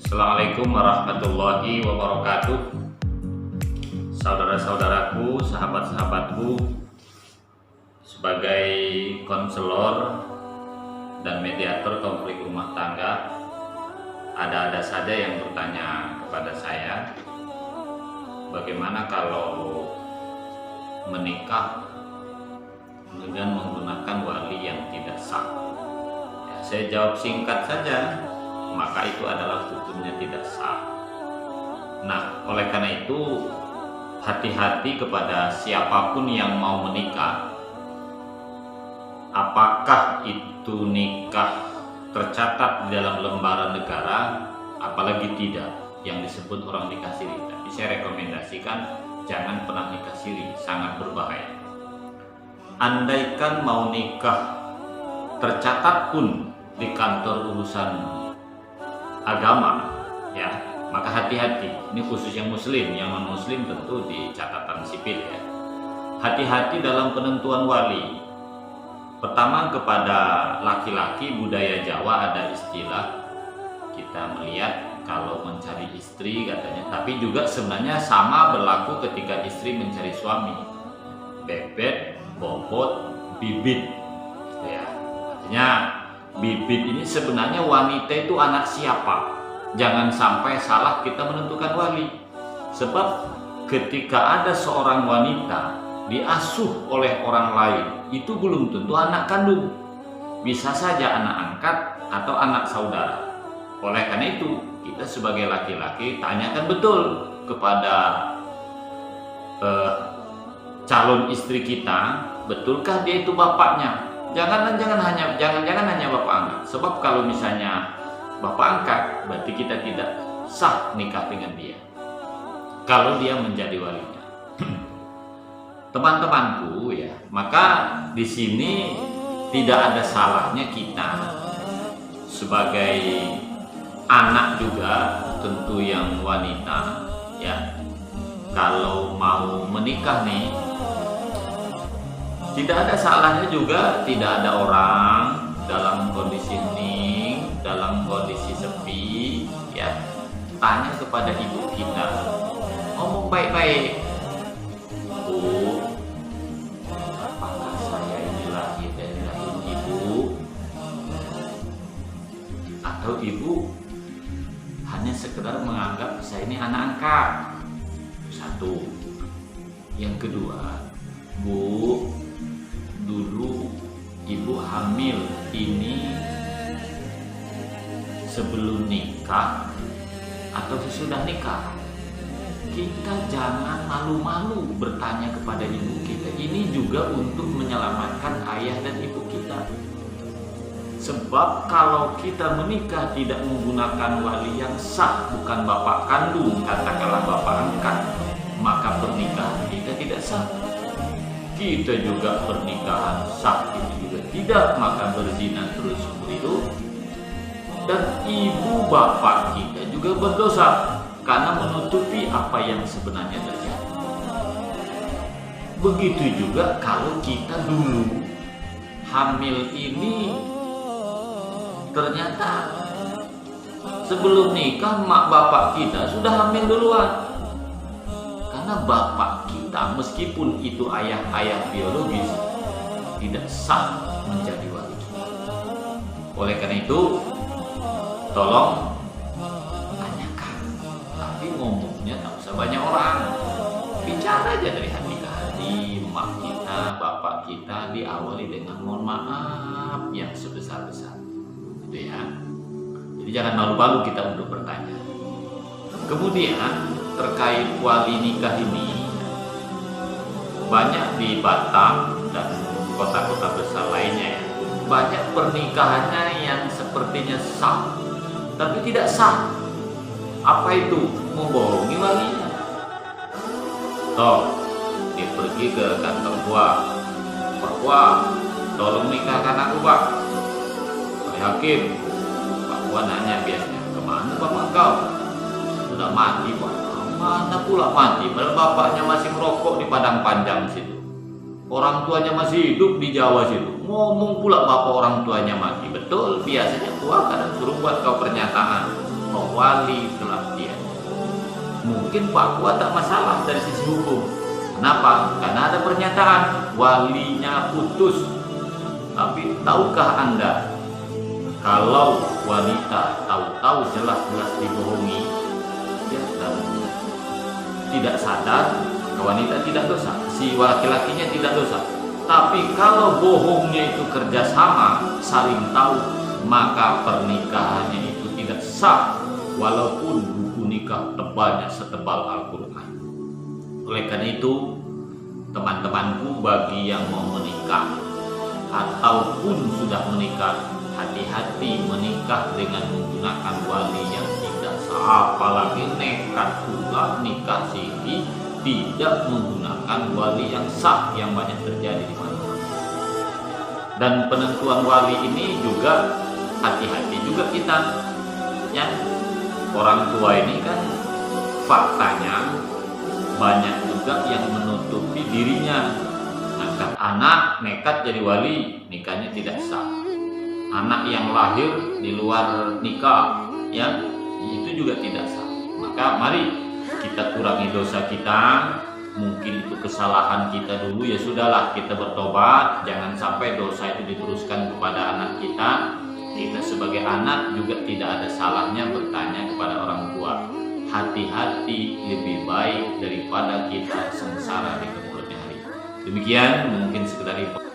Assalamualaikum warahmatullahi wabarakatuh. Saudara-saudaraku, sahabat-sahabatku, sebagai konselor dan mediator konflik rumah tangga, ada-ada saja yang bertanya kepada saya, bagaimana kalau menikah dengan menggunakan wali yang tidak sah? Ya, saya jawab singkat saja, maka itu adalah hukumnya tidak sah. Nah, oleh karena itu hati-hati kepada siapapun yang mau menikah. Apakah itu nikah tercatat di dalam lembaran negara, apalagi tidak, yang disebut orang nikah siri. Tapi saya rekomendasikan jangan pernah nikah siri, sangat berbahaya. Andaikan mau nikah tercatat pun di kantor urusan agama, ya, maka hati-hati. Ini khusus yang muslim, yang non muslim tentu di catatan sipil, ya. Hati-hati dalam penentuan wali. Pertama, kepada laki-laki, budaya Jawa ada istilah, kita melihat kalau mencari istri katanya, tapi juga sebenarnya sama berlaku ketika istri mencari suami. Bebet, bobot, bibit, ya. Artinya bibit ini sebenarnya wanita itu anak siapa? Jangan sampai salah kita menentukan wali. Sebab ketika ada seorang wanita diasuh oleh orang lain, itu belum tentu anak kandung. Bisa saja anak angkat atau anak saudara. Oleh karena itu, kita sebagai laki-laki tanyakan betul kepada calon istri kita, betulkah dia itu bapaknya? Jangan hanya bapak angkat. Sebab kalau misalnya bapak angkat, berarti kita tidak sah nikah dengan dia kalau dia menjadi walinya. Teman-temanku, ya, maka di sini tidak ada salahnya kita sebagai anak juga, tentu yang wanita, ya, kalau mau menikah nih, tidak ada salahnya juga, tidak ada orang dalam kondisi hening, dalam kondisi sepi, ya, tanya kepada ibu kita, ngomong baik-baik, Bu, apakah saya ini lahir dari rahim ibu, atau ibu hanya sekedar menganggap saya ini anak angkat? Satu. Yang kedua, Bu, dulu ibu hamil ini sebelum nikah atau sesudah nikah? Kita jangan malu-malu bertanya kepada ibu kita. Ini juga untuk menyelamatkan ayah dan ibu kita. Sebab kalau kita menikah tidak menggunakan wali yang sah, bukan bapak kandung, katakanlah bapak angkat, maka pernikahan kita tidak sah. Kita juga pernikahan sah itu juga tidak, maka berzina terus hidup. Dan ibu bapak kita juga berdosa karena menutupi apa yang sebenarnya terjadi. Begitu juga kalau kita dulu hamil ini ternyata sebelum nikah mak bapak kita sudah hamil duluan. Karena bapak kita, meskipun itu ayah-ayah biologis, tidak sah menjadi wali kita. Oleh karena itu, tolong tanyakan, tapi ngomongnya tak usah banyak orang. Bicara aja dari hati ke hati, mak kita, bapak kita, diawali dengan mohon maaf yang sebesar-besar, gitu ya. Jadi jangan malu-malu kita untuk bertanya. Kemudian terkait wali nikah ini, banyak di Batam dan kota-kota besar lainnya, ya, banyak pernikahannya yang sepertinya sah tapi tidak sah. Apa itu? Membohongi walinya. Toh, dia pergi ke kantor gua, Pak Gua, tolong nikahkan aku, Pak. Pak Hakim, Pak Gua nanya biasanya, kemana bapak kau? Sudah mati, Pak. Mana pula mati? Padahal bapaknya masih merokok di Padang Panjang situ. Orang tuanya masih hidup di Jawa situ. Ngomong pula bapak orang tuanya mati. Betul, biasanya gua kadang suruh buat kau pernyataan. atau wali telah tiada. Mungkin Papua tak masalah dari sisi hukum. Kenapa? Karena ada pernyataan walinya putus. Tapi tahukah Anda, kalau wanita tahu-tahu jelas-jelas dibohongi, ya, dan tidak sadar, wanita tidak dosa, si laki-lakinya tidak dosa. Tapi kalau bohongnya itu kerjasama, saling tahu, maka pernikahannya itu tidak sah, walaupun buku nikah tebalnya setebal Al-Quran. Oleh karena itu, teman-temanku, bagi yang mau menikah ataupun sudah menikah, hati-hati menikah dengan menggunakan wali yang tidak sah. Apalagi nekat pula nikah siri tidak menggunakan wali yang sah, yang banyak terjadi di mana-mana. Dan penentuan wali ini juga hati-hati juga kita, ya. Orang tua ini kan faktanya banyak juga yang menutupi dirinya. Angkat anak nekat jadi wali, nikahnya tidak sah. Anak yang lahir di luar nikah, ya, itu juga tidak sah. Maka mari kita kurangi dosa kita. Mungkin itu kesalahan kita dulu, ya sudahlah, kita bertobat. Jangan sampai dosa itu diteruskan kepada anak kita. Kita sebagai anak juga tidak ada salahnya bertanya kepada orang tua. Hati-hati, lebih baik daripada kita sengsara di kemudian hari. Demikian mungkin sekedar info.